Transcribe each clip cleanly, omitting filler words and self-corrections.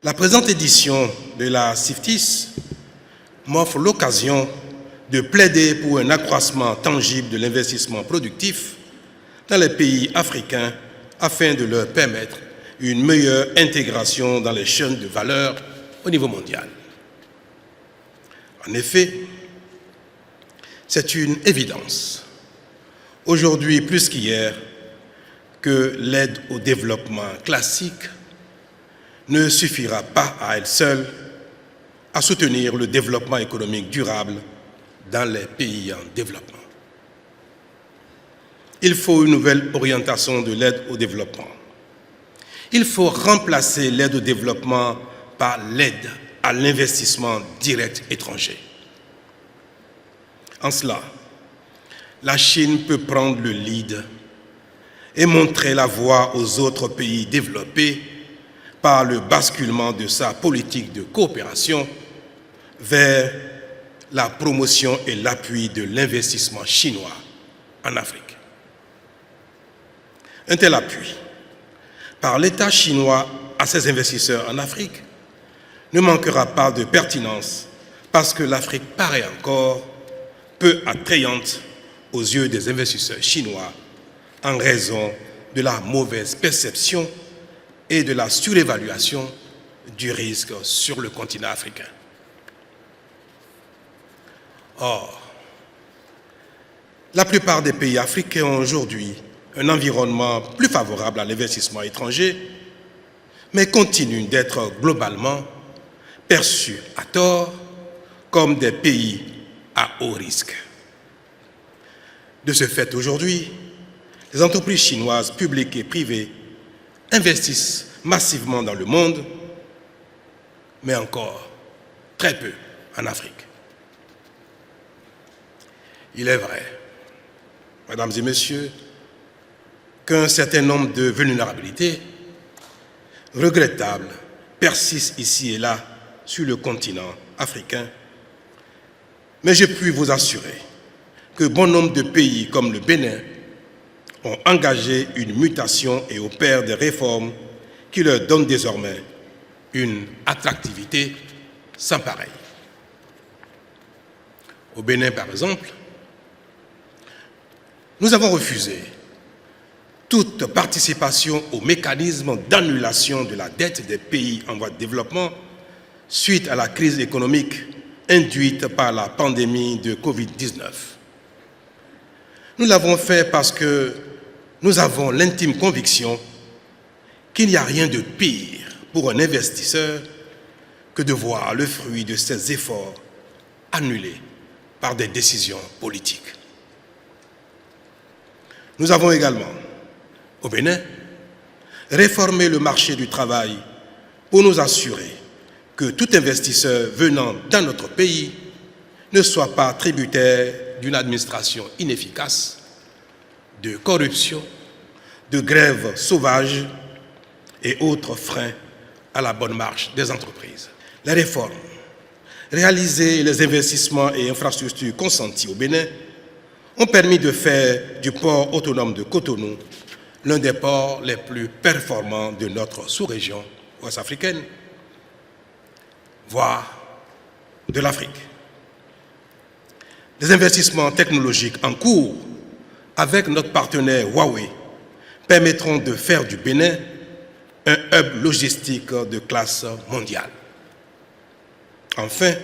La présente édition de la CIFTIS m'offre l'occasion de plaider pour un accroissement tangible de l'investissement productif dans les pays africains afin de leur permettre une meilleure intégration dans les chaînes de valeur au niveau mondial. En effet, c'est une évidence, aujourd'hui plus qu'hier, que l'aide au développement classique ne suffira pas à elle seule à soutenir le développement économique durable dans les pays en développement. Il faut une nouvelle orientation de l'aide au développement. Il faut remplacer l'aide au développement par l'aide à l'investissement direct étranger. En cela, la Chine peut prendre le lead et montrer la voie aux autres pays développés par le basculement de sa politique de coopération vers la promotion et l'appui de l'investissement chinois en Afrique. Un tel appui par l'État chinois à ses investisseurs en Afrique ne manquera pas de pertinence parce que l'Afrique paraît encore peu attrayante aux yeux des investisseurs chinois en raison de la mauvaise perception et de la surévaluation du risque sur le continent africain. Or, la plupart des pays africains ont aujourd'hui un environnement plus favorable à l'investissement étranger, mais continuent d'être globalement perçus à tort comme des pays à haut risque. De ce fait, aujourd'hui, les entreprises chinoises publiques et privées investissent massivement dans le monde, mais encore très peu en Afrique. Il est vrai, mesdames et messieurs, qu'un certain nombre de vulnérabilités regrettables persistent ici et là sur le continent africain, mais je puis vous assurer que bon nombre de pays comme le Bénin ont engagé une mutation et opèrent des réformes qui leur donnent désormais une attractivité sans pareille. Au Bénin, par exemple, nous avons refusé toute participation au mécanisme d'annulation de la dette des pays en voie de développement suite à la crise économique induite par la pandémie de Covid-19. Nous l'avons fait parce que nous avons l'intime conviction qu'il n'y a rien de pire pour un investisseur que de voir le fruit de ses efforts annulés par des décisions politiques. Nous avons également, au Bénin, réformé le marché du travail pour nous assurer que tout investisseur venant dans notre pays ne soit pas tributaire d'une administration inefficace, de corruption, de grèves sauvages et autres freins à la bonne marche des entreprises. Les réformes réalisées et les investissements et infrastructures consentis au Bénin ont permis de faire du port autonome de Cotonou l'un des ports les plus performants de notre sous-région ouest-africaine, voire de l'Afrique. Les investissements technologiques en cours avec notre partenaire Huawei permettront de faire du Bénin un hub logistique de classe mondiale. Enfin,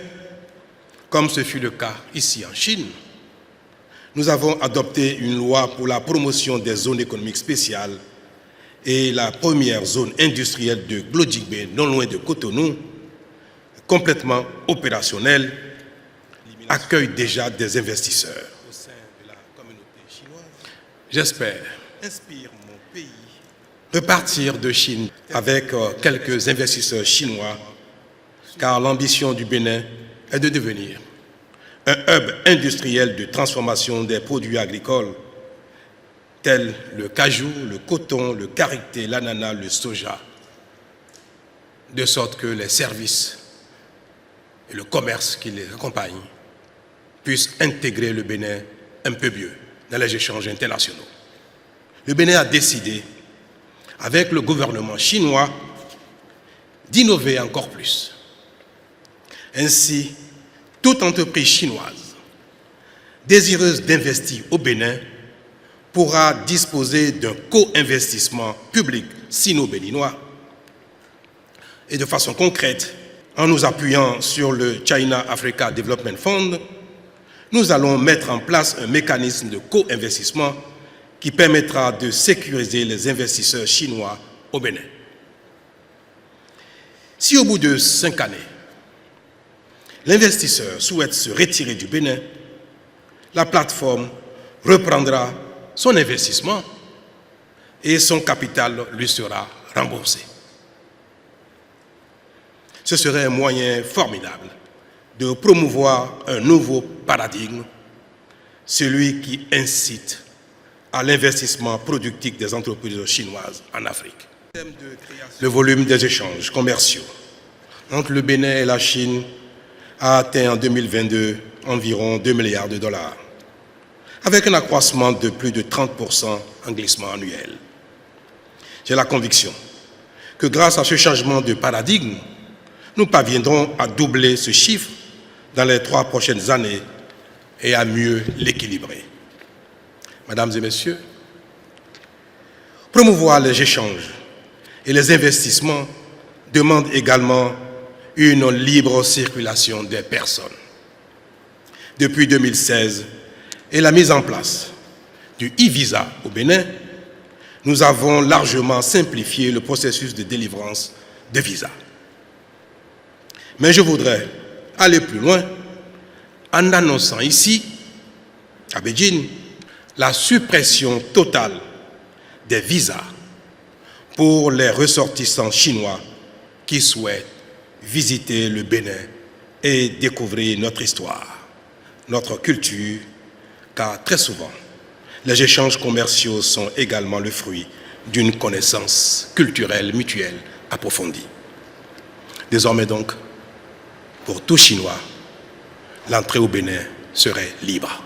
comme ce fut le cas ici en Chine, nous avons adopté une loi pour la promotion des zones économiques spéciales et la première zone industrielle de Glojigbe, non loin de Cotonou, complètement opérationnelle, accueille déjà des investisseurs. J'espère repartir de Chine avec quelques investisseurs chinois, car l'ambition du Bénin est de devenir un hub industriel de transformation des produits agricoles tels le cajou, le coton, le karité, l'ananas, le soja, de sorte que les services et le commerce qui les accompagnent puissent intégrer le Bénin un peu mieux dans les échanges internationaux. Le Bénin a décidé, avec le gouvernement chinois, d'innover encore plus. Ainsi, toute entreprise chinoise désireuse d'investir au Bénin pourra disposer d'un co-investissement public sino-béninois. Et de façon concrète, en nous appuyant sur le China Africa Development Fund, nous allons mettre en place un mécanisme de co-investissement qui permettra de sécuriser les investisseurs chinois au Bénin. Si au bout de 5 années, l'investisseur souhaite se retirer du Bénin, la plateforme reprendra son investissement et son capital lui sera remboursé. Ce serait un moyen formidable de promouvoir un nouveau paradigme, celui qui incite à l'investissement productif des entreprises chinoises en Afrique. Le volume des échanges commerciaux entre le Bénin et la Chine a atteint en 2022 environ 2 milliards de dollars, avec un accroissement de plus de 30% en glissement annuel. J'ai la conviction que grâce à ce changement de paradigme, nous parviendrons à doubler ce chiffre dans les 3 prochaines années et à mieux l'équilibrer. Mesdames et messieurs, promouvoir les échanges et les investissements demande également une libre circulation des personnes. Depuis 2016 et la mise en place du e-visa au Bénin, nous avons largement simplifié le processus de délivrance de visa. Mais je voudrais aller plus loin en annonçant ici, à Beijing, la suppression totale des visas pour les ressortissants chinois qui souhaitent visiter le Bénin et découvrir notre histoire, notre culture, car très souvent, les échanges commerciaux sont également le fruit d'une connaissance culturelle mutuelle approfondie. Désormais donc, pour tout Chinois, l'entrée au Bénin serait libre.